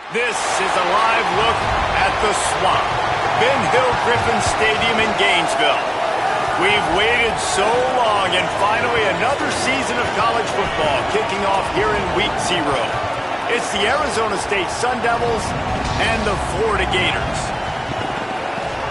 This is a live look at the Swamp, Ben Hill Griffin Stadium in Gainesville. We've waited so long, and finally another season of college football kicking off here in Week 0. It's the Arizona State Sun Devils and the Florida Gators.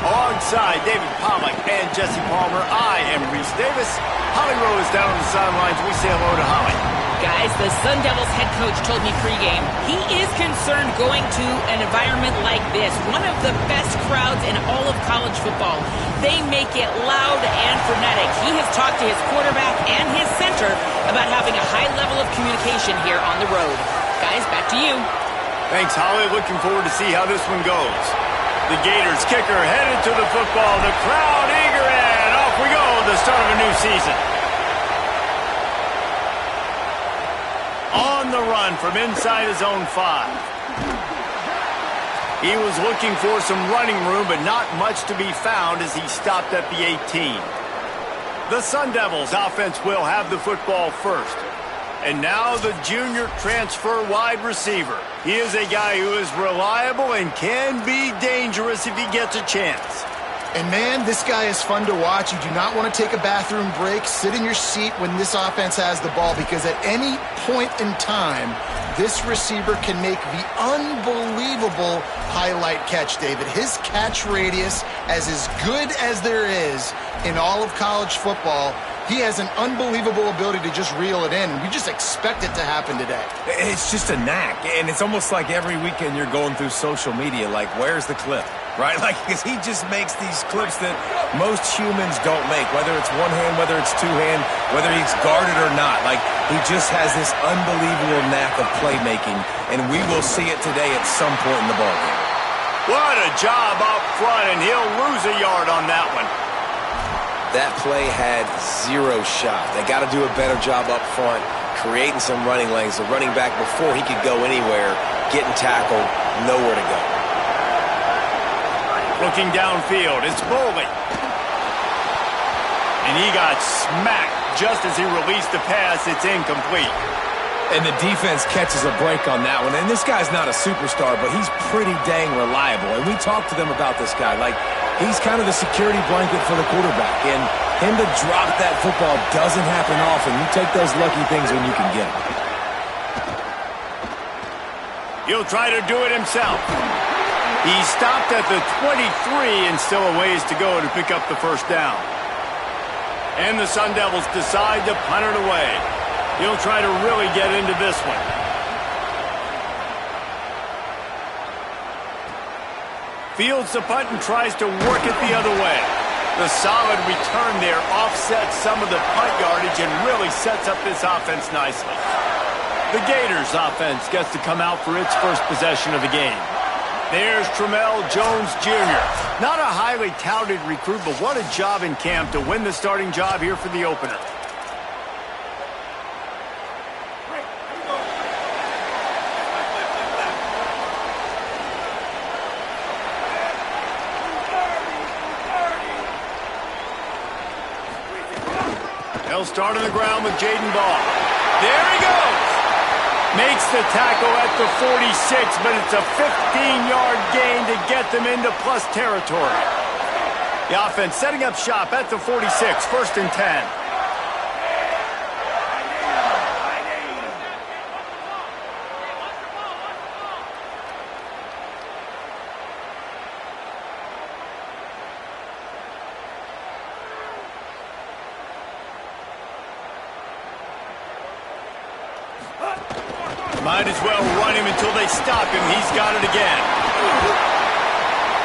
Alongside David Pollack and Jesse Palmer, I am Reese Davis. Holly Rowe is down on the sidelines. We say hello to Holly. Guys, the Sun Devils head coach told me pregame he is concerned going to an environment like this, one of the best crowds in all of college football. They make it loud and frenetic. He has talked to his quarterback and his center about having a high level of communication here on the road. Guys, back to you. Thanks, Holly. Looking forward to see how this one goes. The Gators kicker headed to the football. The crowd eager, and off we go, the start of a new season. On the run from inside his own 5. He was looking for some running room, but not much to be found as he stopped at the 18. The Sun Devils offense will have the football first. And now the junior transfer wide receiver. He is a guy who is reliable and can be dangerous if he gets a chance. And man, this guy is fun to watch. You do not want to take a bathroom break. Sit in your seat when this offense has the ball, because at any point in time, this receiver can make the unbelievable highlight catch, David. His catch radius is as good as there is in all of college football. He has an unbelievable ability to just reel it in. We just expect it to happen today. It's just a knack, and it's almost like every weekend you're going through social media, like, where's the clip, right? Like, because he just makes these clips that most humans don't make, whether it's one hand, whether it's two hand, whether he's guarded or not. Like, he just has this unbelievable knack of playmaking, and we will see it today at some point in the ballgame. What a job up front, and he'll lose a yard on that one. That play had zero shot. They got to do a better job up front, creating some running lanes. The running back, before he could go anywhere, getting tackled, nowhere to go. Looking downfield, it's Boley. And he got smacked just as he released the pass. It's incomplete. And the defense catches a break on that one. And this guy's not a superstar, but he's pretty dang reliable. And we talked to them about this guy. Like, he's kind of the security blanket for the quarterback. And him to drop that football doesn't happen often. You take those lucky things when you can get them. He'll try to do it himself. He stopped at the 23 and still a ways to go to pick up the first down. And the Sun Devils decide to punt it away. He'll try to really get into this one. Fields the punt and tries to work it the other way. The solid return there offsets some of the punt yardage and really sets up this offense nicely. The Gators offense gets to come out for its first possession of the game. There's Tramell Jones Jr. Not a highly touted recruit, but what a job in camp to win the starting job here for the opener. They'll start on the ground with Jaden Ball. There he goes. Makes the tackle at the 46, but it's a 15-yard gain to get them into plus territory. The offense setting up shop at the 46, 1st and 10. Might as well run him until they stop him. He's got it again.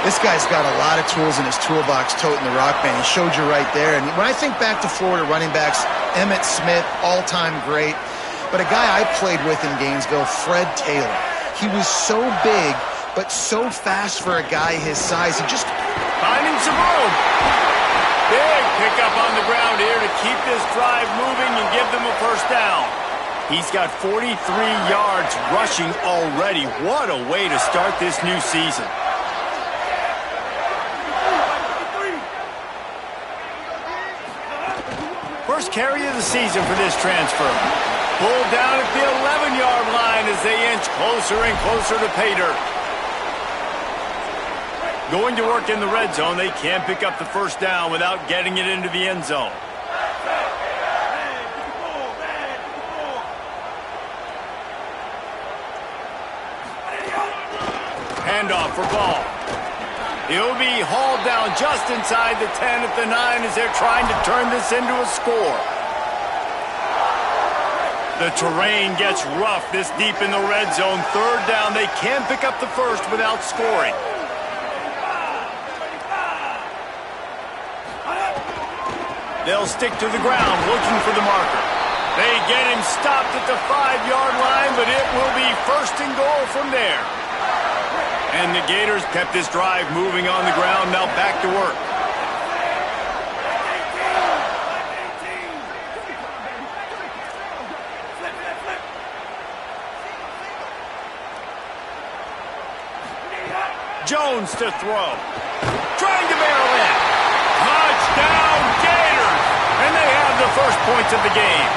This guy's got a lot of tools in his toolbox toting the rock band. He showed you right there. And when I think back to Florida running backs, Emmitt Smith, all-time great. But a guy I played with in Gainesville, Fred Taylor. He was so big, but so fast for a guy his size. He just... Finding some room. Big pickup on the ground here to keep this drive moving and give them a first down. He's got 43 yards rushing already. What a way to start this new season. First carry of the season for this transfer. pulled down at the 11-yard line as they inch closer and closer to pay dirt. Going to work in the red zone, they can't pick up the first down without getting it into the end zone. Handoff for Ball. He'll be hauled down just inside the 10 at the 9 as they're trying to turn this into a score. The terrain gets rough this deep in the red zone. Third down, they can't pick up the first without scoring. They'll stick to the ground looking for the marker. They get him stopped at the 5-yard line, but it will be first and goal from there. And the Gators kept this drive moving on the ground, now back to work. Jones to throw. Trying to barrel in. Touchdown, Gators! And they have the first points of the game.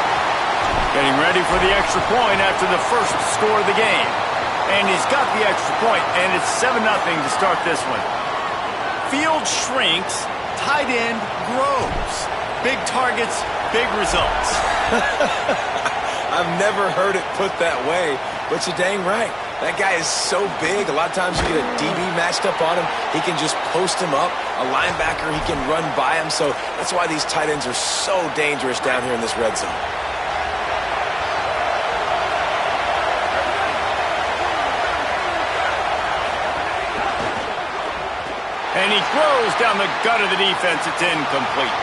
Getting ready for the extra point after the first score of the game. And he's got the extra point, and it's 7-0 to start this one. Field shrinks, tight end grows. Big targets, big results. I've never heard it put that way, but you're dang right. That guy is so big. A lot of times you get a DB matched up on him. He can just post him up. A linebacker, he can run by him. So that's why these tight ends are so dangerous down here in this red zone. And he throws down the gut of the defense. It's incomplete.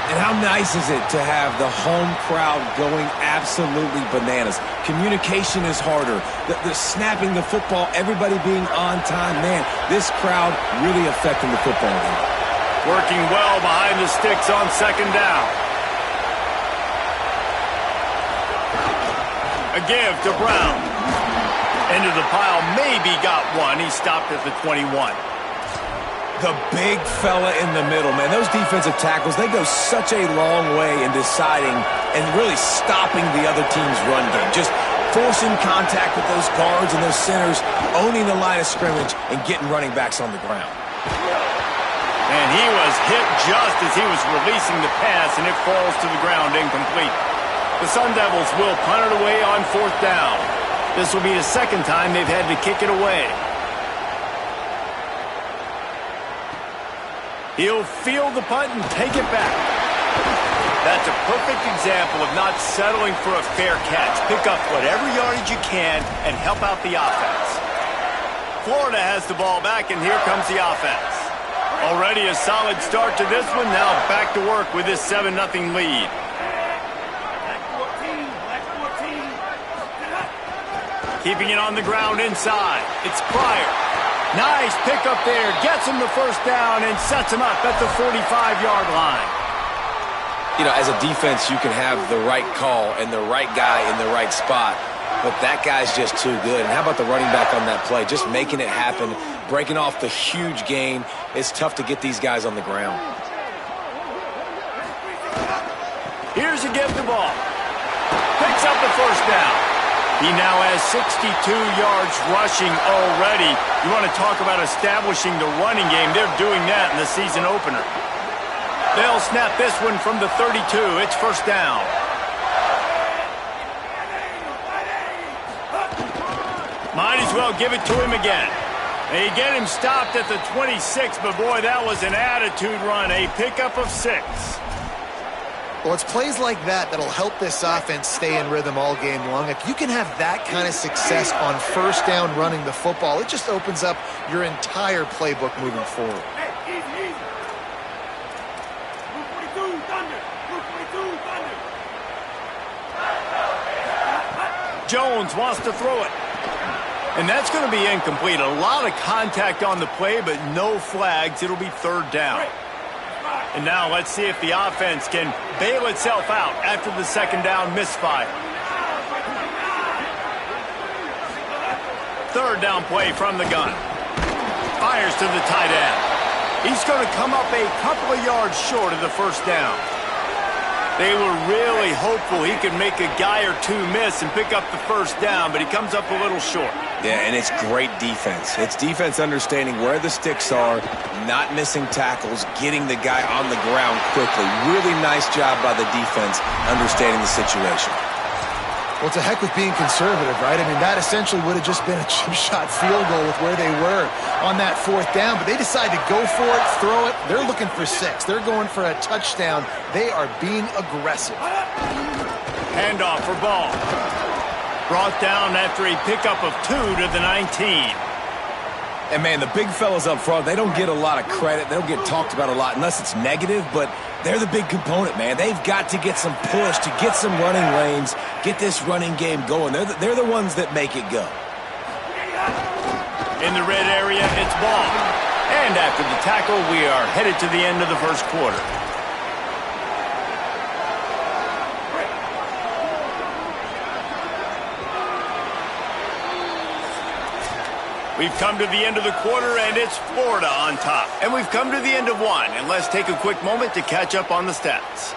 And how nice is it to have the home crowd going absolutely bananas? Communication is harder. The snapping the football, everybody being on time. Man, this crowd really affecting the football game. Working well behind the sticks on second down. A give to Brown. Into the pile, maybe got one. He stopped at the 21. The big fella in the middle, man. Those defensive tackles, they go such a long way in deciding and really stopping the other team's run game. Just forcing contact with those guards and those centers, owning the line of scrimmage, and getting running backs on the ground. And he was hit just as he was releasing the pass, and it falls to the ground incomplete. The Sun Devils will punt it away on fourth down. This will be the second time they've had to kick it away. He'll field the punt and take it back. That's a perfect example of not settling for a fair catch. Pick up whatever yardage you can and help out the offense. Florida has the ball back, and here comes the offense. Already a solid start to this one. Now back to work with this 7-0 lead. Keeping it on the ground inside. It's Pryor. Nice pickup there. Gets him the first down and sets him up at the 45-yard line. You know, as a defense, you can have the right call and the right guy in the right spot, but that guy's just too good. And how about the running back on that play? Just making it happen, breaking off the huge gain. It's tough to get these guys on the ground. Here's a give the ball. Picks up the first down. He now has 62 yards rushing already. You want to talk about establishing the running game. They're doing that in the season opener. They'll snap this one from the 32. It's first down. Might as well give it to him again. They get him stopped at the 26, but boy, that was an attitude run. A pickup of 6. Well, it's plays like that that'll help this offense stay in rhythm all game long. If you can have that kind of success on first down running the football, it just opens up your entire playbook moving forward. Jones wants to throw it. And that's going to be incomplete. A lot of contact on the play, but no flags. It'll be third down. And now let's see if the offense can bail itself out after the second down misfire. Third down play from the gun. Fires to the tight end. He's going to come up a couple of yards short of the first down. They were really hopeful he could make a guy or two miss and pick up the first down, but he comes up a little short. Yeah, and it's great defense. It's defense understanding where the sticks are, not missing tackles, getting the guy on the ground quickly. Really nice job by the defense understanding the situation. Well, it's a heck with being conservative, right? I mean, that essentially would have just been a chip shot field goal with where they were on that fourth down, but they decided to go for it, throw it. They're looking for 6. They're going for a touchdown. They are being aggressive. Handoff for Ball. Brought down after a pickup of 2 to the 19. And, man, the big fellas up front, they don't get a lot of credit. They don't get talked about a lot unless it's negative, but they're the big component, man. They've got to get some push, to get some running lanes, get this running game going. They're the ones that make it go. In the red area, it's Ball. And after the tackle, we are headed to the end of the first quarter. We've come to the end of the quarter, and it's Florida on top. And we've come to the end of one, and let's take a quick moment to catch up on the stats.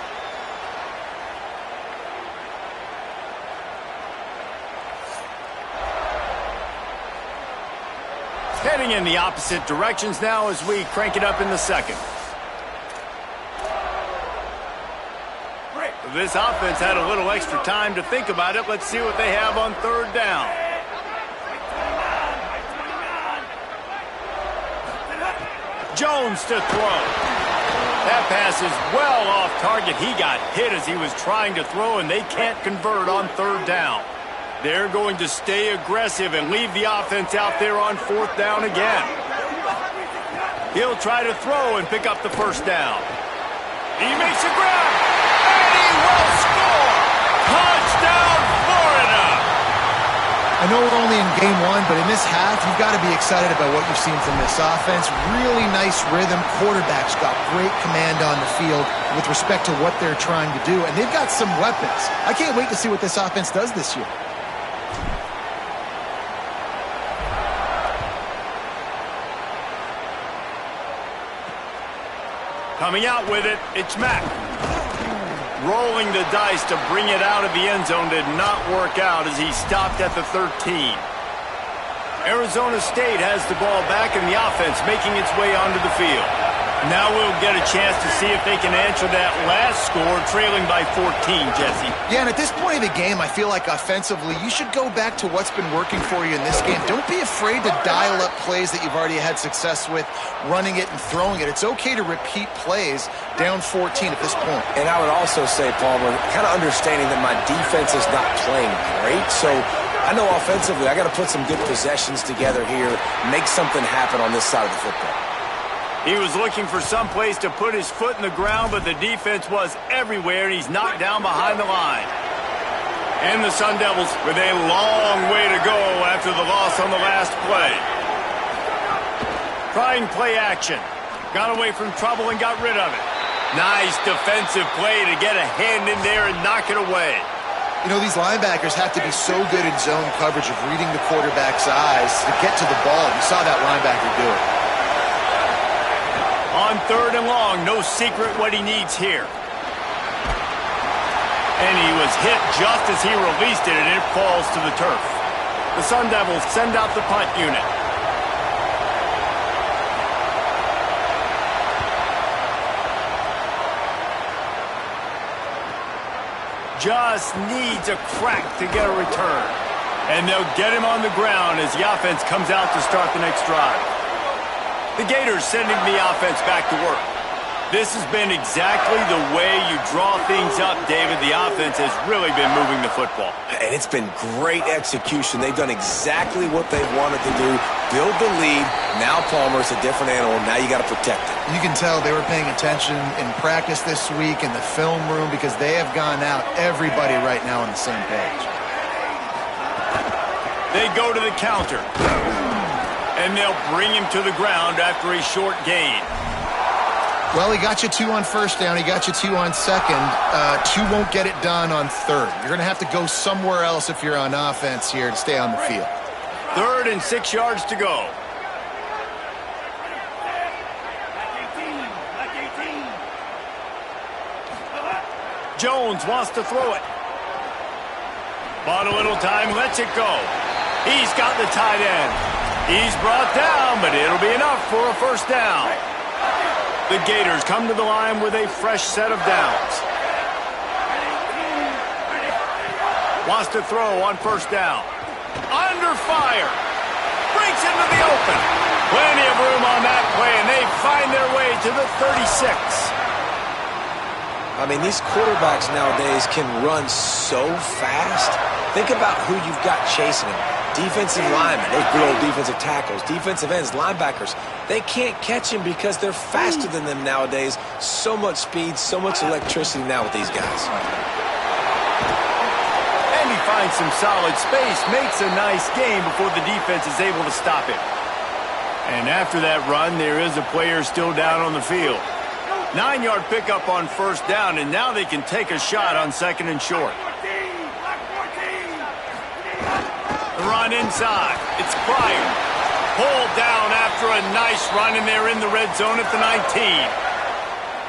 Heading in the opposite directions now as we crank it up in the second. This offense had a little extra time to think about it. Let's see what they have on third down. Jones to throw. That pass is well off target. He got hit as he was trying to throw, and they can't convert on third down. They're going to stay aggressive and leave the offense out there on fourth down again. He'll try to throw and pick up the first down. He makes a grab, and he will score! Touchdown, Florida! I know we're only in game 1, but in this half, you've got to be excited about what you've seen from this offense. Really nice rhythm. Quarterback's got great command on the field with respect to what they're trying to do, and they've got some weapons. I can't wait to see what this offense does this year. Coming out with it, it's Mack. Rolling the dice to bring it out of the end zone did not work out as he stopped at the 13. Arizona State has the ball back in the offense, making its way onto the field. Now we'll get a chance to see if they can answer that last score, trailing by 14, Jesse. Yeah, and at this point of the game, I feel like offensively, you should go back to what's been working for you in this game. Don't be afraid to dial up plays that you've already had success with, running it and throwing it. It's okay to repeat plays down 14 at this point. And I would also say, Palmer, kind of understanding that my defense is not playing great, so I know offensively I got to put some good possessions together here, make something happen on this side of the football. He was looking for some place to put his foot in the ground, but the defense was everywhere, and he's knocked down behind the line. And the Sun Devils with a long way to go after the loss on the last play. Trying play action. Got away from trouble and got rid of it. Nice defensive play to get a hand in there and knock it away. You know, these linebackers have to be so good in zone coverage of reading the quarterback's eyes to get to the ball. You saw that linebacker do it. On third and long, no secret what he needs here. And he was hit just as he released it, and it falls to the turf. The Sun Devils send out the punt unit. Just needs a crack to get a return. And they'll get him on the ground as the offense comes out to start the next drive. The Gators sending the offense back to work. This has been exactly the way you draw things up, David. The offense has really been moving the football. And it's been great execution. They've done exactly what they wanted to do. Build the lead. Now Palmer's a different animal. Now you got to protect it. You can tell they were paying attention in practice this week in the film room because they have gone out, everybody right now on the same page. They go to the counter. And they'll bring him to the ground after a short gain. Well, he got you 2 on first down. He got you 2 on second. 2 won't get it done on third. You're going to have to go somewhere else if you're on offense here to stay on the field. 3rd and 6 yards to go. Jones wants to throw it. Bought a little time, lets it go. He's got the tight end. He's brought down, but it'll be enough for a first down. The Gators come to the line with a fresh set of downs. Wants to throw on first down. Under fire. Breaks into the open. Plenty of room on that play, and they find their way to the 36. I mean, these quarterbacks nowadays can run so fast. Think about who you've got chasing them. Defensive linemen, those good old defensive tackles, defensive ends, linebackers. They can't catch him because they're faster than them nowadays. So much speed, so much electricity now with these guys. And he finds some solid space, makes a nice game before the defense is able to stop him. And after that run, there is a player still down on the field. 9-yard pickup on first down, and now they can take a shot on second and short. The run inside. It's Pryor. Pulled down after a nice run, and they're in the red zone at the 19.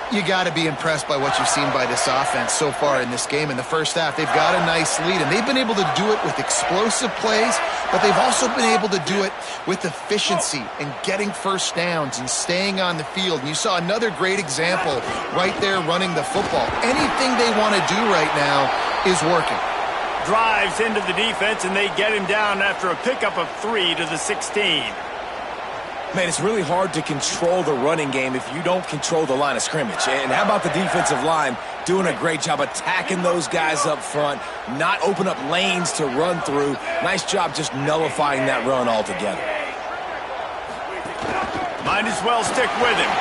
You got to be impressed by what you've seen by this offense so far in this game. In the first half, they've got a nice lead, and they've been able to do it with explosive plays, but they've also been able to do it with efficiency and getting first downs and staying on the field. And you saw another great example right there running the football. Anything they want to do right now is working. Drives into the defense, and they get him down after a pickup of 3 to the 16. Man, it's really hard to control the running game if you don't control the line of scrimmage. And how about the defensive line doing a great job attacking those guys up front, not open up lanes to run through. Nice job just nullifying that run altogether. Might as well stick with him.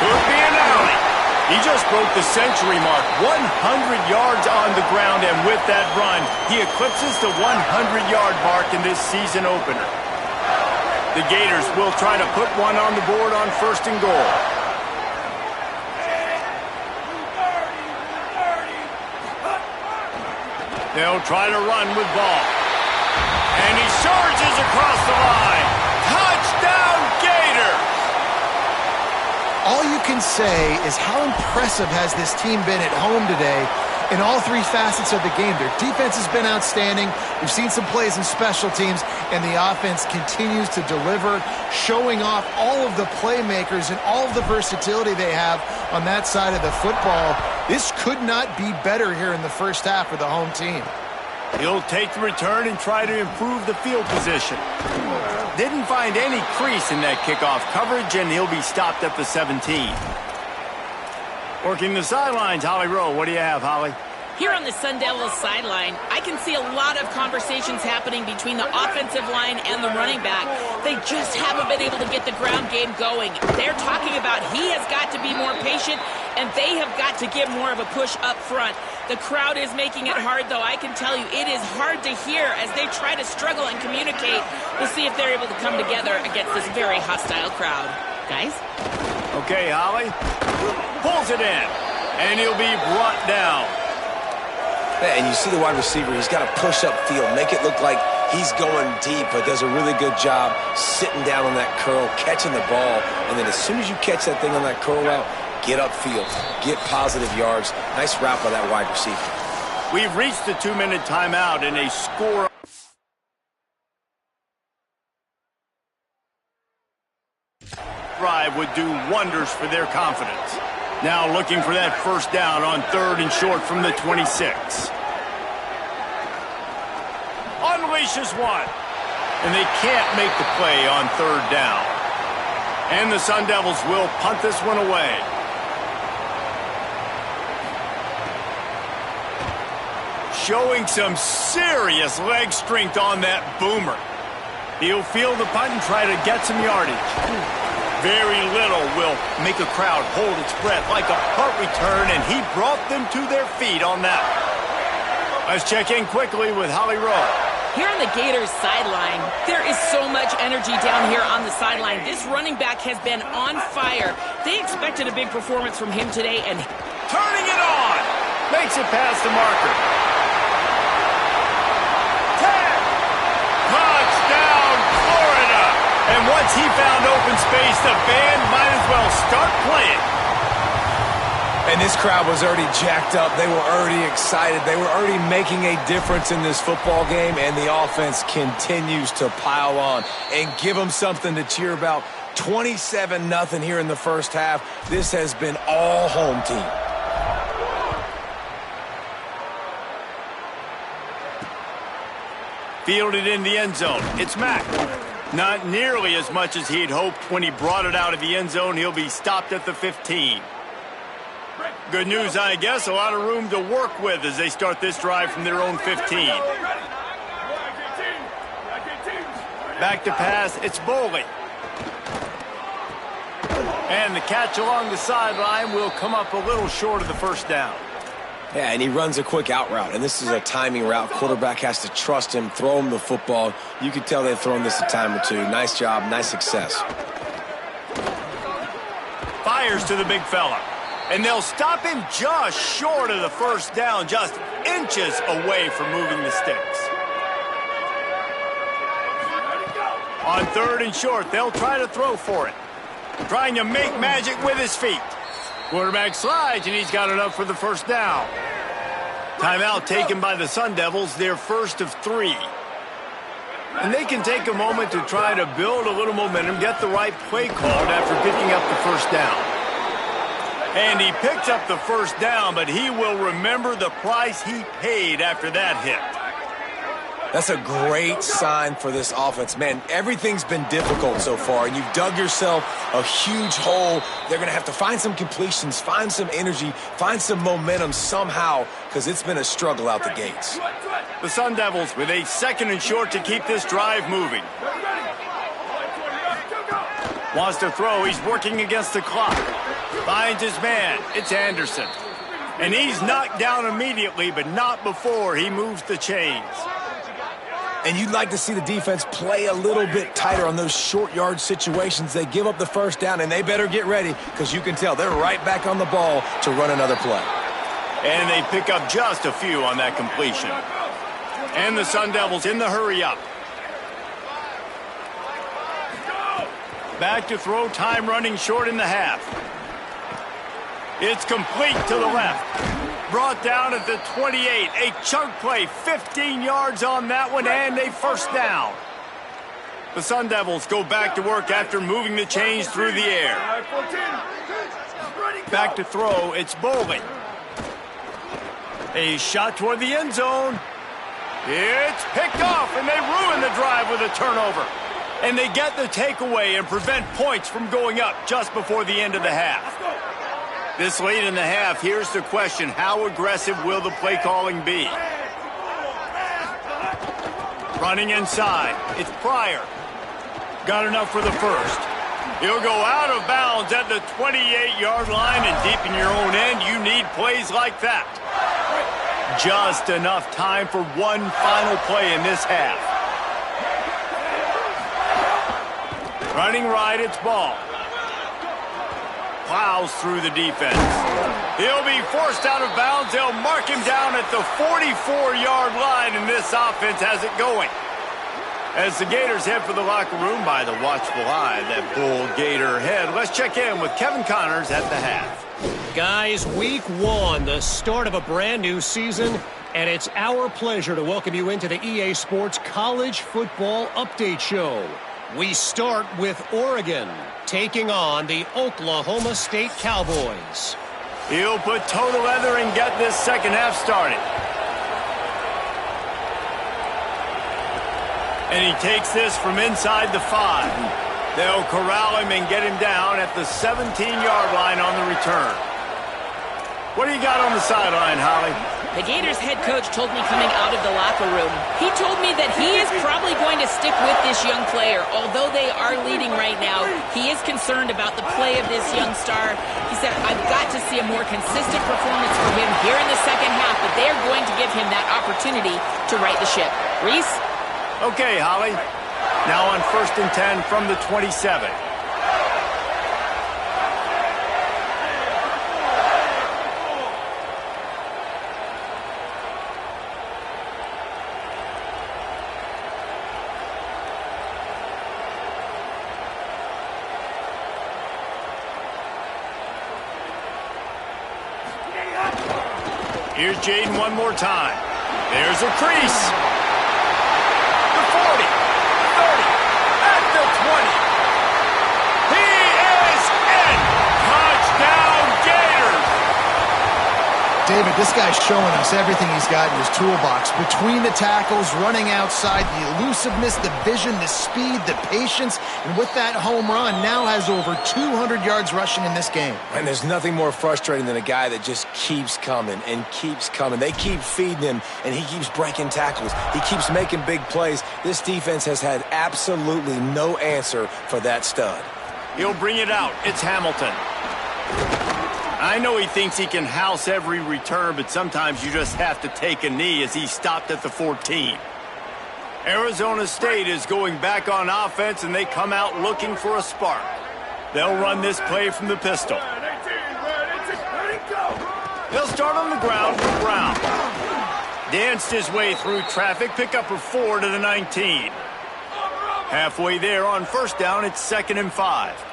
Could be an alley. He just broke the century mark, 100 yards on the ground, and with that run, he eclipses the 100-yard mark in this season opener. The Gators will try to put one on the board on first and goal. They'll try to run with ball. And he charges across the line. Touchdown, Gators! All you can say is how impressive has this team been at home today in all three facets of the game. Their defense has been outstanding. We've seen some plays in special teams, and the offense continues to deliver, showing off all of the playmakers and all of the versatility they have on that side of the football. This could not be better here in the first half for the home team. He'll take the return and try to improve the field position. Didn't find any crease in that kickoff coverage, and he'll be stopped at the 17. Working the sidelines, Holly Rowe. What do you have, Holly? Here on the Sun Devils sideline, I can see a lot of conversations happening between the offensive line and the running back. They just haven't been able to get the ground game going. They're talking about he has got to be more patient, and they have got to get more of a push up front. The crowd is making it hard, though. I can tell you it is hard to hear as they try to struggle and communicate. We'll see if they're able to come together against this very hostile crowd. Guys? Okay, Holly. Pulls it in, and he'll be brought down. And you see the wide receiver, he's got to push up field, make it look like he's going deep, but does a really good job sitting down on that curl, catching the ball, and then as soon as you catch that thing on that curl route, get upfield, get positive yards. Nice route by that wide receiver. We've reached the 2-minute timeout, and a score drive would do wonders for their confidence. Now looking for that first down on third and short from the 26. Unleashes one. And they can't make the play on third down. And the Sun Devils will punt this one away. Showing some serious leg strength on that boomer. He'll field the punt and try to get some yardage. Very little will make a crowd hold its breath like a punt return, and he brought them to their feet on that one. Let's check in quickly with Holly Rowe. Here on the Gators sideline, there is so much energy down here on the sideline. This running back has been on fire. They expected a big performance from him today, and turning it on. Makes it past the marker. 10. Touchdown, Florida. And once he found open space, the band might as well start playing. And this crowd was already jacked up. They were already excited. They were already making a difference in this football game, and the offense continues to pile on and give them something to cheer about. 27-0 here in the first half. This has been all home team. Fielded in the end zone. It's Mack. Not nearly as much as he'd hoped when he brought it out of the end zone. He'll be stopped at the 15. Good news, I guess. A lot of room to work with as they start this drive from their own 15. Back to pass. It's Boley. And the catch along the sideline will come up a little short of the first down. Yeah, and he runs a quick out route, and this is a timing route. Quarterback has to trust him, throw him the football. You can tell they've thrown this a time or two. Nice job, nice success. Fires to the big fella. And they'll stop him just short of the first down, just inches away from moving the sticks. On 3rd and short, they'll try to throw for it. Trying to make magic with his feet. Quarterback slides, and he's got enough for the first down. Timeout taken by the Sun Devils, their first of 3. And they can take a moment to try to build a little momentum, get the right play called after picking up the first down. And he picks up the first down, but he will remember the price he paid after that hit. That's a great sign for this offense. Man, everything's been difficult so far, and you've dug yourself a huge hole. They're going to have to find some completions, find some energy, find some momentum somehow, because it's been a struggle out the gates. The Sun Devils with a 2nd and short to keep this drive moving. Wants to throw. He's working against the clock. Finds his man. It's Anderson. And he's knocked down immediately, but not before he moves the chains. And you'd like to see the defense play a little bit tighter on those short yard situations. They give up the first down, and they better get ready because you can tell they're right back on the ball to run another play. And they pick up just a few on that completion. And the Sun Devils in the hurry-up. Back to throw, time running short in the half. It's complete to the left. Brought down at the 28. A chunk play, 15 yards on that one, and a first down. The Sun Devils go back to work after moving the chains through the air. Back to throw, it's Boley. A shot toward the end zone. It's picked off, and they ruin the drive with a turnover. And they get the takeaway and prevent points from going up just before the end of the half. This late in the half, here's the question. How aggressive will the play calling be? Running inside. It's Pryor. Got enough for the first. He'll go out of bounds at the 28-yard line, and deep in your own end, you need plays like that. Just enough time for one final play in this half. Running right, it's Ball. Plows through the defense. He'll be forced out of bounds. They'll mark him down at the 44-yard line, and this offense has it going. As the Gators head for the locker room by the watchful eye, that Bull Gator head. Let's check in with Kevin Connors at the half. Guys, week 1, the start of a brand new season, and it's our pleasure to welcome you into the EA Sports College Football Update Show. We start with Oregon taking on the Oklahoma State Cowboys. He'll put toe to leather and get this second half started. And he takes this from inside the 5. They'll corral him and get him down at the 17-yard line on the return. What do you got on the sideline, Holly? The Gators head coach told me coming out of the locker room, he told me that he is probably going to stick with this young player. Although they are leading right now, he is concerned about the play of this young star. He said, I've got to see a more consistent performance from him here in the second half, but they're going to give him that opportunity to right the ship. Reese? Okay, Holly. Now on 1st and 10 from the 27. Here's Jaden one more time. There's a crease. The 40, 30, at the 20. He is in. Touchdown, Gators. David, this guy's showing us everything he's got in his toolbox. Between the tackles, running outside, the elusiveness, the vision, the speed, the patience, and with that home run, now has over 200 yards rushing in this game. And there's nothing more frustrating than a guy that just keeps coming and keeps coming. They keep feeding him, and he keeps breaking tackles. He keeps making big plays. This defense has had absolutely no answer for that stud. He'll bring it out. It's Hamilton. I know he thinks he can house every return, but sometimes you just have to take a knee as he stopped at the 14. Arizona State is going back on offense, and they come out looking for a spark. They'll run this play from the pistol. They'll start on the ground with Brown. Danced his way through traffic, pick up a 4 to the 19. Halfway there on first down, it's 2nd and 5.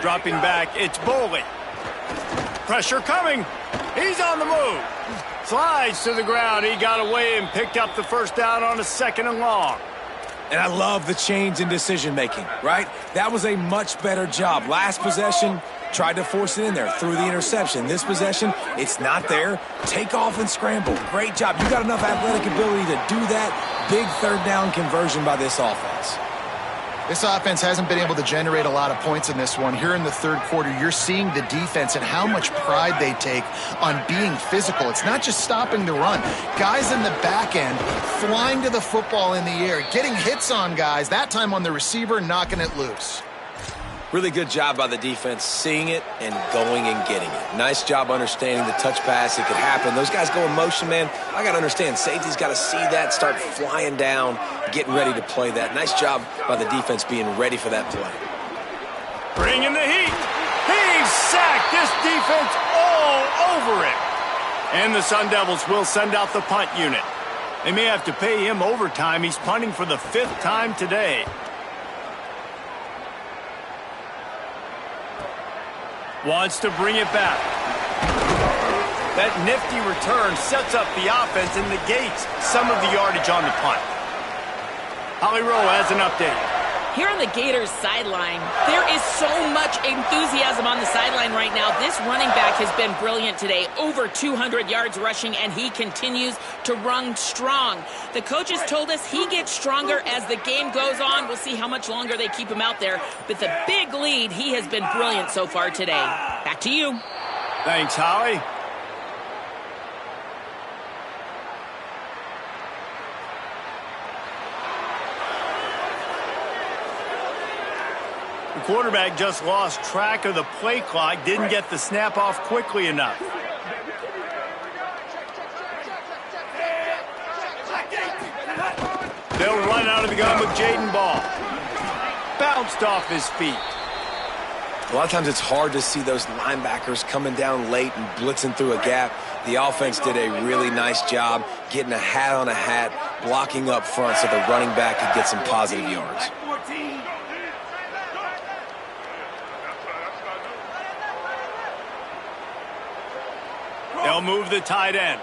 Dropping back, it's Boley. Pressure coming. He's on the move. Slides to the ground. He got away and picked up the first down on a 2nd and long. And I love the change in decision-making, right? That was a much better job. Last possession, tried to force it in there, threw the interception. This possession, it's not there. Take off and scramble. Great job. You got enough athletic ability to do that. Big third down conversion by this offense. This offense hasn't been able to generate a lot of points in this one. Here in the third quarter, you're seeing the defense and how much pride they take on being physical. It's not just stopping the run. Guys in the back end flying to the football in the air, getting hits on guys, that time on the receiver, knocking it loose. Really good job by the defense, seeing it and going and getting it. Nice job understanding the touch pass. It could happen. Those guys go in motion, man. I got to understand. Safety's got to see that, start flying down, getting ready to play that. Nice job by the defense being ready for that play. Bringing the heat. He's sacked. This defense all over it. And the Sun Devils will send out the punt unit. They may have to pay him overtime. He's punting for the 5th time today. Wants to bring it back. That nifty return sets up the offense and negates some of the yardage on the punt. Holly Rowe has an update. Here on the Gators sideline, there is so much enthusiasm on the sideline right now. This running back has been brilliant today. Over 200 yards rushing, and he continues to run strong. The coaches told us he gets stronger as the game goes on. We'll see how much longer they keep him out there. With the big lead, he has been brilliant so far today. Back to you. Thanks, Holly. The quarterback just lost track of the play clock, didn't get the snap off quickly enough. They'll run out of the gun with Jaden Ball. Bounced off his feet. A lot of times it's hard to see those linebackers coming down late and blitzing through a gap. The offense did a really nice job getting a hat on a hat, blocking up front so the running back could get some positive yards. They'll move the tight end.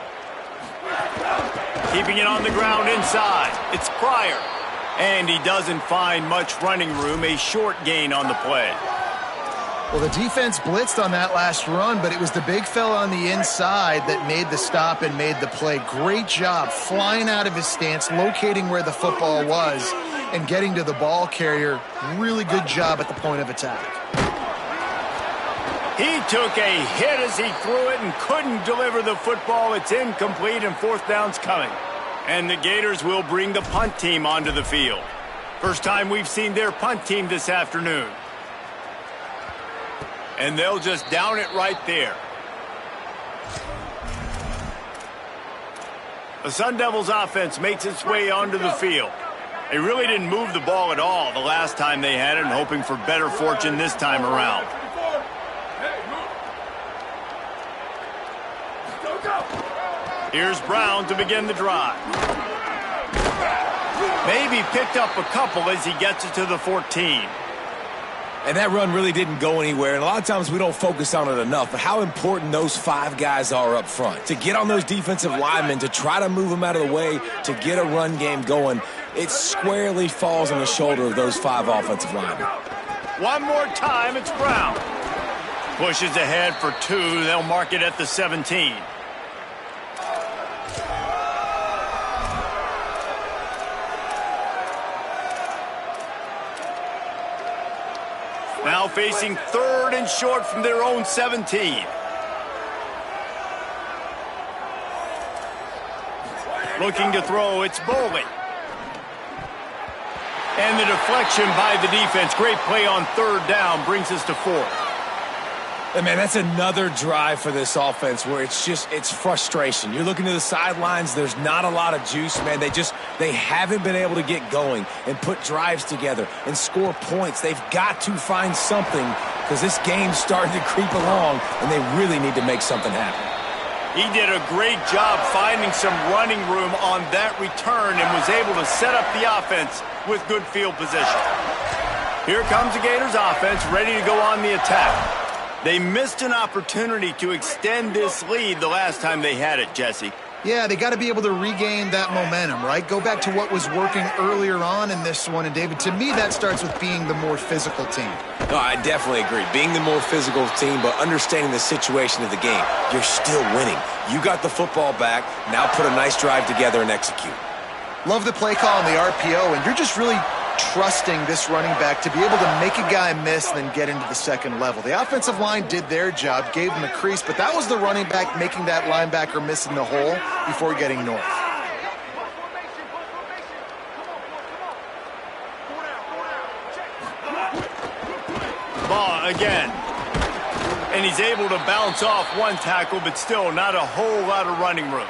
Keeping it on the ground inside. It's Pryor. And he doesn't find much running room. A short gain on the play. Well, the defense blitzed on that last run, but it was the big fella on the inside that made the stop and made the play. Great job flying out of his stance, locating where the football was, and getting to the ball carrier. Really good job at the point of attack. He took a hit as he threw it and couldn't deliver the football. It's incomplete and 4th down's coming. And the Gators will bring the punt team onto the field. First time we've seen their punt team this afternoon. And they'll just down it right there. The Sun Devils offense makes its way onto the field. They really didn't move the ball at all the last time they had it, and hoping for better fortune this time around. Here's Brown to begin the drive. Maybe picked up a couple as he gets it to the 14. And that run really didn't go anywhere, and a lot of times we don't focus on it enough, but how important those 5 guys are up front. To get on those defensive linemen, to try to move them out of the way, to get a run game going, it squarely falls on the shoulder of those 5 offensive linemen. One more time, it's Brown. Pushes ahead for 2. They'll mark it at the 17. Now facing 3rd and short from their own 17. Looking to throw, it's Bowling. And the deflection by the defense. Great play on 3rd down brings us to 4th. And man, that's another drive for this offense where it's frustration. You're looking to the sidelines, there's not a lot of juice, man. They haven't been able to get going and put drives together and score points. They've got to find something because this game's starting to creep along and they really need to make something happen. He did a great job finding some running room on that return and was able to set up the offense with good field position. Here comes the Gators offense ready to go on the attack. They missed an opportunity to extend this lead the last time they had it, Jesse. Yeah, they got to be able to regain that momentum, right? Go back to what was working earlier on in this one. And, David, to me, that starts with being the more physical team. No, I definitely agree. Being the more physical team, but understanding the situation of the game. You're still winning. You got the football back. Now put a nice drive together and execute. Love the play call on the RPO, and you're just really trusting this running back to be able to make a guy miss and then get into the second level. The offensive line did their job, gave him a crease, but that was the running back making that linebacker miss in the hole before getting north. Ball again. And he's able to bounce off one tackle, but still not a whole lot of running room.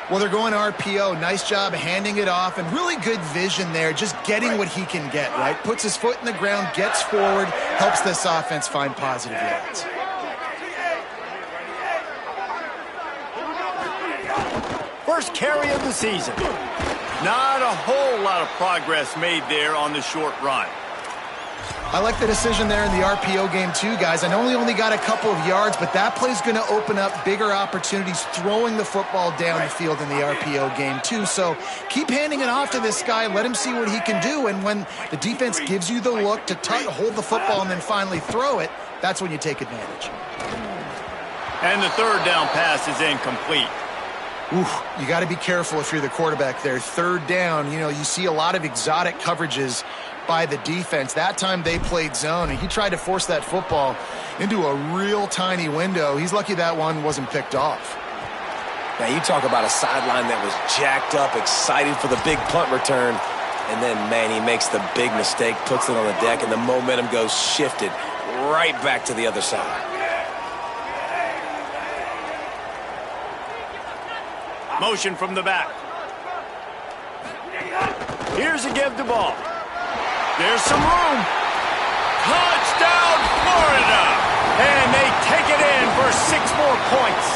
Well, they're going RPO. Nice job handing it off, and really good vision there, just getting what he can get, right? Puts his foot in the ground, gets forward, helps this offense find positive yards. First carry of the season. Not a whole lot of progress made there on the short run. I like the decision there in the RPO game too, guys. I know he only got a couple of yards, but that play's going to open up bigger opportunities throwing the football down the field in the RPO game too. So keep handing it off to this guy. Let him see what he can do. And when the defense gives you the look to hold the football and then finally throw it, that's when you take advantage. And the 3rd down pass is incomplete. Oof, you got to be careful if you're the quarterback there. 3rd down, you see a lot of exotic coverages by the defense. That time they played zone, and he tried to force that football into a real tiny window. He's lucky that one wasn't picked off. Now, you talk about a sideline that was jacked up, excited for the big punt return, and then, man, he makes the big mistake, puts it on the deck, and the momentum goes shifted right back to the other side. Motion from the back. Here's a give the ball. There's some room. Touchdown, Florida! And they take it in for 6 more points.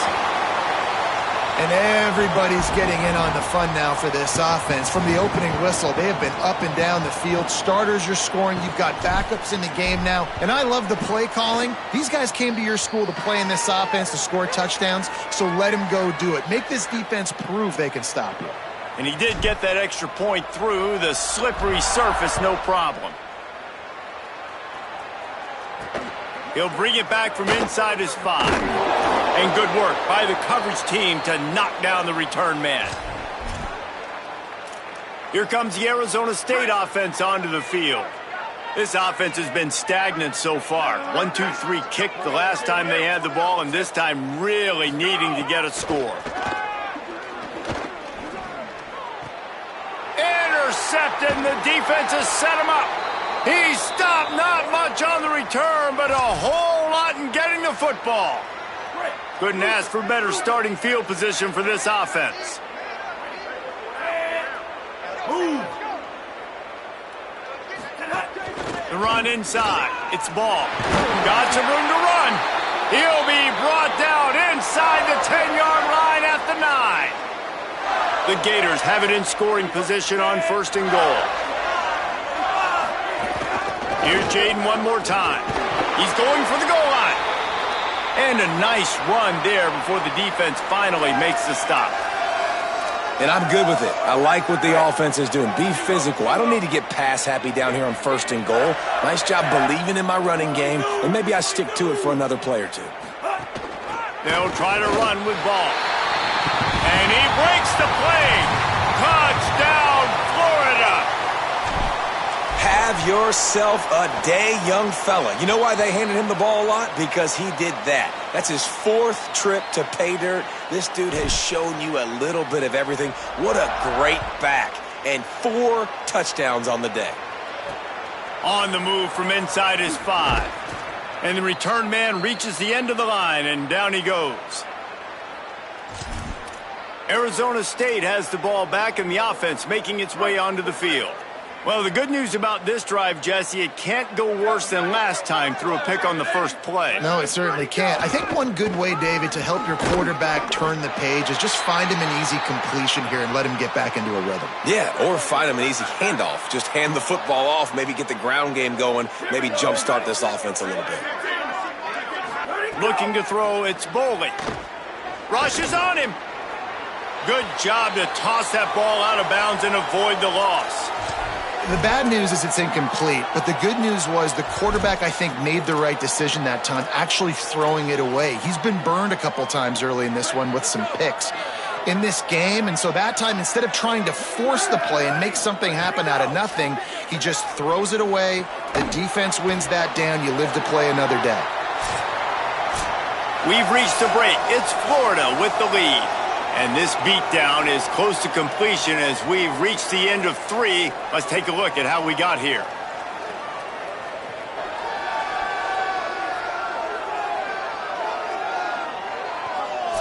And everybody's getting in on the fun now for this offense. From the opening whistle, they have been up and down the field. Starters are scoring. You've got backups in the game now. And I love the play calling. These guys came to your school to play in this offense to score touchdowns, so let them go do it. Make this defense prove they can stop you. And he did get that extra point through the slippery surface, no problem. He'll bring it back from inside his 5. And good work by the coverage team to knock down the return man. Here comes the Arizona State offense onto the field. This offense has been stagnant so far. 1-2-3 kick the last time they had the ball, and this time really needing to get a score. Intercepted, and the defense has set him up. He stopped, not much on the return, but a whole lot in getting the football. Couldn't ask for better starting field position for this offense. The run inside. It's Ball. Got some room to run. He'll be brought down inside the 10-yard line at the 9. The Gators have it in scoring position on 1st and goal. Here's Jaden one more time. He's going for the goal line. And a nice run there before the defense finally makes the stop. And I'm good with it. I like what the offense is doing. Be physical. I don't need to get pass happy down here on 1st and goal. Nice job believing in my running game, and maybe I stick to it for another play or two. They'll try to run with ball. And he breaks the play. Touchdown, Florida. Have yourself a day, young fella. You know why they handed him the ball a lot? Because he did that. That's his 4th trip to pay dirt. This dude has shown you a little bit of everything. What a great back. And 4 touchdowns on the day. On the move from inside his 5. And the return man reaches the end of the line, and down he goes. Arizona State has the ball back, and the offense making its way onto the field. Well, the good news about this drive, Jesse, it can't go worse than last time through a pick on the first play. No, it certainly can't. I think one good way, David, to help your quarterback turn the page is just find him an easy completion here and let him get back into a rhythm. Yeah, or find him an easy handoff. Just hand the football off, maybe get the ground game going, maybe jumpstart this offense a little bit. Looking to throw, it's Boley. Rushes on him. Good job to toss that ball out of bounds and avoid the loss. The bad news is it's incomplete, but the good news was the quarterback, I think, made the right decision that time, actually throwing it away. He's been burned a couple times early in this one with some picks in this game, and so that time, instead of trying to force the play and make something happen out of nothing, he just throws it away. The defense wins that down. You live to play another day. We've reached the break. It's Florida with the lead. And this beatdown is close to completion as we've reached the end of 3. Let's take a look at how we got here.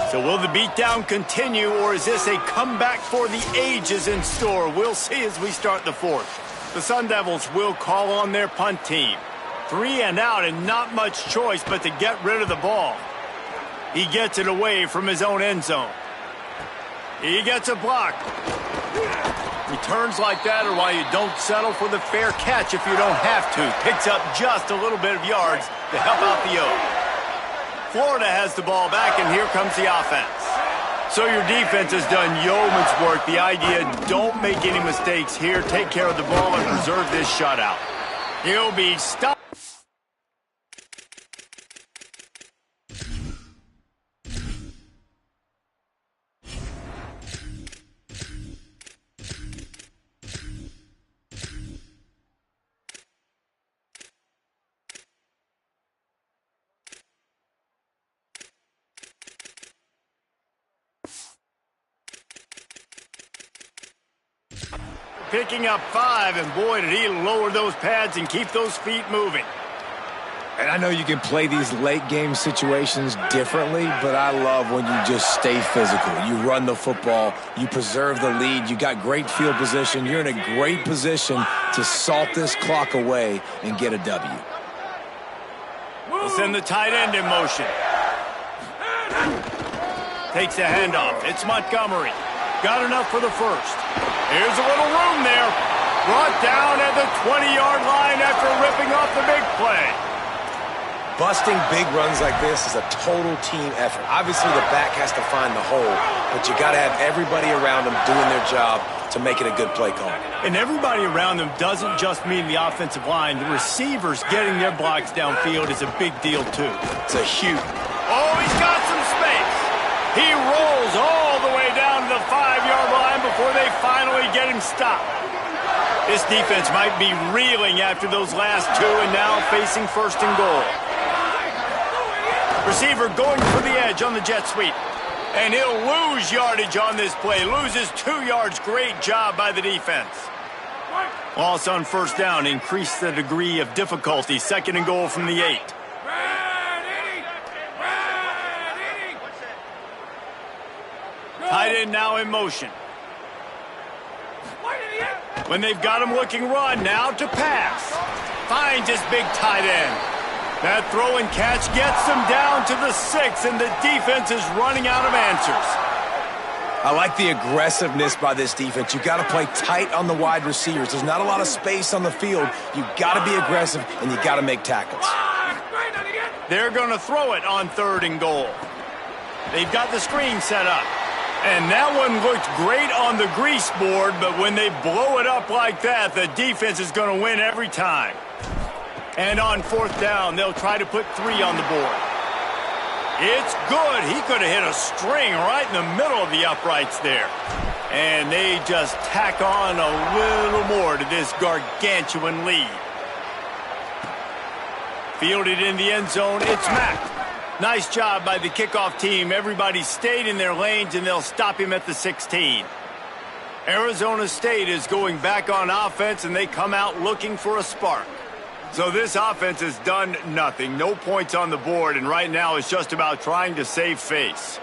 So will the beatdown continue, or is this a comeback for the ages in store? We'll see as we start the 4th. The Sun Devils will call on their punt team. 3 and out, and not much choice but to get rid of the ball. He gets it away from his own end zone. He gets a block. Returns like that are why you don't settle for the fair catch if you don't have to. Picks up just a little bit of yards to help out the O. Florida has the ball back, and here comes the offense. So your defense has done yeoman's work. The idea, don't make any mistakes here. Take care of the ball and preserve this shutout. He'll be stopped. Picking up 5, and boy, did he lower those pads and keep those feet moving. And I know you can play these late-game situations differently, but I love when you just stay physical. You run the football, you preserve the lead, you got great field position. You're in a great position to salt this clock away and get a W. We'll send the tight end in motion. Takes a handoff. It's Montgomery. Got enough for the first. Here's a little room there. Brought down at the 20-yard line after ripping off the big play. Busting big runs like this is a total team effort. Obviously, the back has to find the hole, but you got to have everybody around them doing their job to make it a good play call. And everybody around them doesn't just mean the offensive line. The receivers getting their blocks downfield is a big deal, too. It's a huge... Oh, he's got some space. He rolls all the way down to the 5-yard line before they finally get him stopped. This defense might be reeling after those last 2 and now facing 1st and goal. Receiver going for the edge on the jet sweep. And he'll lose yardage on this play. Loses 2 yards. Great job by the defense. Loss on 1st down. Increase the degree of difficulty. 2nd and goal from the 8. Tight end now in motion. When they've got him looking run, now to pass. Finds his big tight end. That throw and catch gets them down to the 6, and the defense is running out of answers. I like the aggressiveness by this defense. You got to play tight on the wide receivers. There's not a lot of space on the field. You got to be aggressive, and you got to make tackles. They're going to throw it on 3rd and goal. They've got the screen set up. And that one looked great on the grease board, but when they blow it up like that, the defense is going to win every time. And on 4th down, they'll try to put 3 on the board. It's good. He could have hit a string right in the middle of the uprights there. And they just tack on a little more to this gargantuan lead. Fielded in the end zone, it's Mack. Nice job by the kickoff team. Everybody stayed in their lanes, and they'll stop him at the 16. Arizona State is going back on offense, and they come out looking for a spark. So this offense has done nothing. No points on the board, and right now it's just about trying to save face.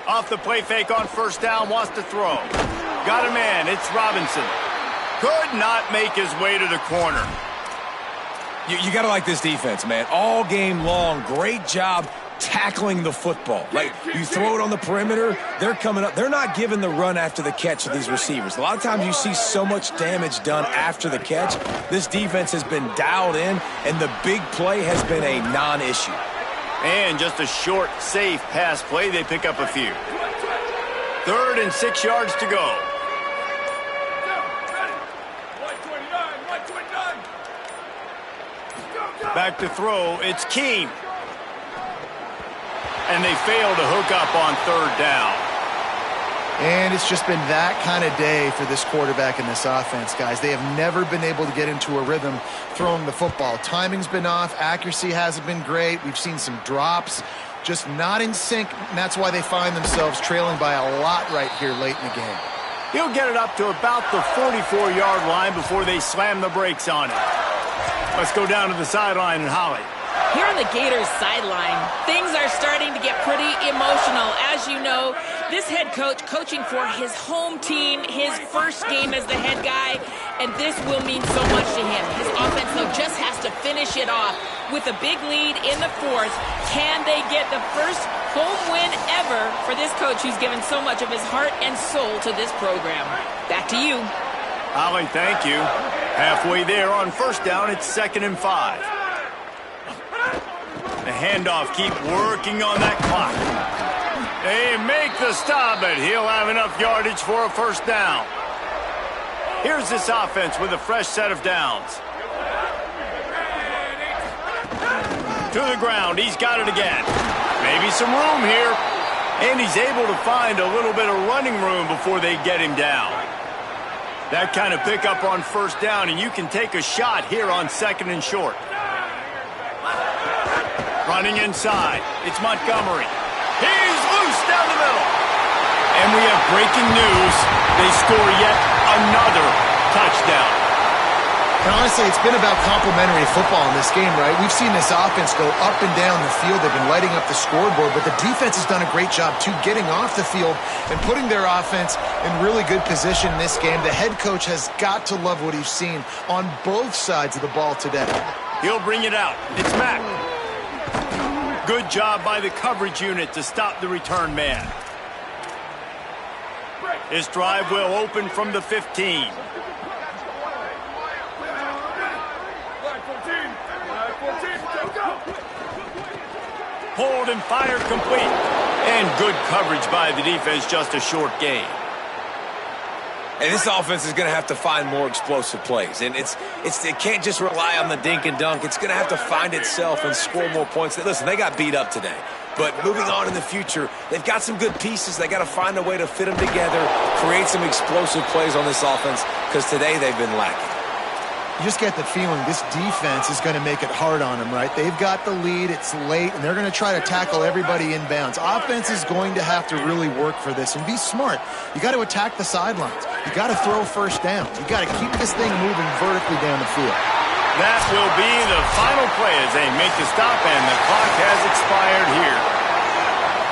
Off the play fake on 1st down, wants to throw. Got a man, it's Robinson. Could not make his way to the corner. You got to like this defense, man. All game long, great job tackling the football. Like, you throw it on the perimeter, they're coming up. They're not giving the run after the catch to these receivers. A lot of times you see so much damage done after the catch. This defense has been dialed in, and the big play has been a non-issue. And just a short, safe pass play, they pick up a few. 3rd and 6 yards to go. Back to throw, it's Keene. And they fail to hook up on 3rd down. And it's just been that kind of day for this quarterback and this offense, guys. They have never been able to get into a rhythm throwing the football. Timing's been off. Accuracy hasn't been great. We've seen some drops. Just not in sync, and that's why they find themselves trailing by a lot right here late in the game. He'll get it up to about the 44-yard line before they slam the brakes on it. Let's go down to the sideline and Holly. Here on the Gators sideline, things are starting to get pretty emotional. As you know, this head coach coaching for his home team, his first game as the head guy, and this will mean so much to him. His offense, though, just has to finish it off with a big lead in the 4th. Can they get the first home win ever for this coach who's given so much of his heart and soul to this program? Back to you. Holly, thank you. Halfway there on 1st down, it's 2nd and 5. The handoff, keep working on that clock. They make the stop, but he'll have enough yardage for a 1st down. Here's this offense with a fresh set of downs. To the ground, he's got it again. Maybe some room here. And he's able to find a little bit of running room before they get him down. That kind of pickup on 1st down, and you can take a shot here on 2nd and short. Running inside, it's Montgomery. He's loose down the middle. And we have breaking news. They score yet another touchdown. And honestly, it's been about complementary football in this game, right? We've seen this offense go up and down the field. They've been lighting up the scoreboard, but the defense has done a great job, too, getting off the field and putting their offense in really good position in this game. The head coach has got to love what he's seen on both sides of the ball today. He'll bring it out. It's Mack. Good job by the coverage unit to stop the return man. This drive will open from the 15. Hold and fire complete. And good coverage by the defense, just a short gain. And this offense is going to have to find more explosive plays. And it can't just rely on the dink and dunk. It's going to have to find itself and score more points. Listen, they got beat up today. But moving on in the future, they've got some good pieces. They got to find a way to fit them together, create some explosive plays on this offense, because today they've been lacking. You just get the feeling this defense is going to make it hard on them, right? They've got the lead, it's late, and they're going to try to tackle everybody inbounds. Offense is going to have to really work for this and be smart. You got to attack the sidelines. You got to throw 1st down. You got to keep this thing moving vertically down the field. That will be the final play as they make the stop, and the clock has expired here.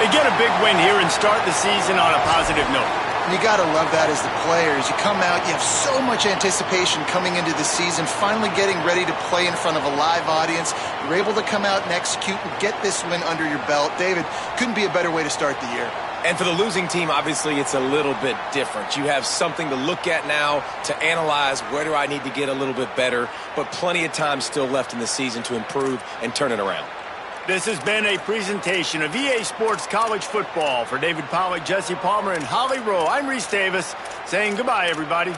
They get a big win here and start the season on a positive note. You got to love that as the players. You come out, you have so much anticipation coming into the season, finally getting ready to play in front of a live audience. You're able to come out and execute and get this win under your belt. David, couldn't be a better way to start the year. And for the losing team, obviously, it's a little bit different. You have something to look at now, to analyze where do I need to get a little bit better, but plenty of time still left in the season to improve and turn it around. This has been a presentation of EA Sports College Football. For David Pollack, Jesse Palmer, and Holly Rowe, I'm Reese Davis, saying goodbye, everybody.